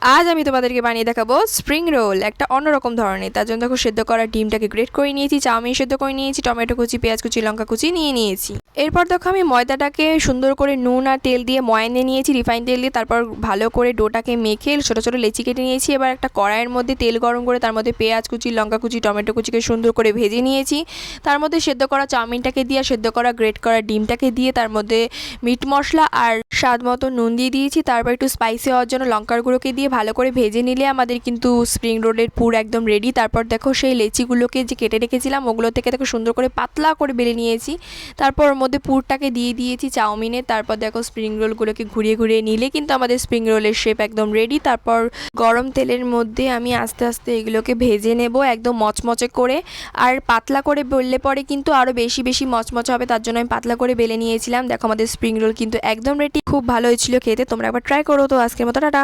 আজ আমি তোমাদেরকে বানিয়ে দেখাবো স্প্রিং রোল, একটা অন্যরকম ধরনের। তার জন্য দেখো সেদ্ধ করা ডিমটাকে গ্রেট করে নিয়েছি, চাউমিন সেদ্ধ করে নিয়েছি, টমেটো কুচি, পেঁয়াজ কুচি, লঙ্কা কুচি নিয়ে নিয়েছি। এরপর দেখো আমি ময়দাটাকে সুন্দর করে নুন আর তেল দিয়ে ময়ান দিয়ে নিয়েছি, রিফাইন তেল দিয়ে। তারপর ভালো করে ডোটাকে মেখে ছোটো ছোটো লেচি কেটে নিয়েছি। এবার একটা কড়াইয়ের মধ্যে তেল গরম করে তার মধ্যে পেঁয়াজ কুচি, লঙ্কা কুচি, টমেটো কুচিকে সুন্দর করে ভেজে নিয়েছি। তার মধ্যে সেদ্ধ করা চাউমিনটাকে দিয়ে, সেদ্ধ করা গ্রেট করা ডিমটাকে দিয়ে, তার মধ্যে মিট মশলা আর স্বাদ মতো নুন দিয়ে দিয়েছি। তারপর একটু স্পাইসি হওয়ার জন্য লঙ্কার গুঁড়োকে দিয়ে ভালো করে ভেজে নিলে আমাদের কিন্তু স্প্রিং রোলের পুর একদম রেডি। তারপর দেখো সেই লেচিগুলোকে যে কেটে রেখেছিলাম ওগুলো থেকে দেখো সুন্দর করে পাতলা করে বেলে নিয়েছি। তারপর ওর মধ্যে পুরটাকে দিয়ে দিয়েছি চাউমিনের। তারপর দেখো স্প্রিং রোলগুলোকে ঘুরিয়ে ঘুরিয়ে নিলে কিন্তু আমাদের স্প্রিং রোলের শেপ একদম রেডি। তারপর গরম তেলের মধ্যে আমি আস্তে আস্তে এগুলোকে ভেজে নেব একদম মচমচে করে। আর পাতলা করে বেললে পরে কিন্তু আরও বেশি বেশি মচমচে হবে, তার জন্য আমি পাতলা করে বেলে নিয়েছিলাম। দেখো আমাদের স্প্রিং রোল কিন্তু একদম রেডি। খুব ভালো হয়েছিল খেতে, তোমরা একবার ট্রাই করো। তো আজকের মতো টাটা।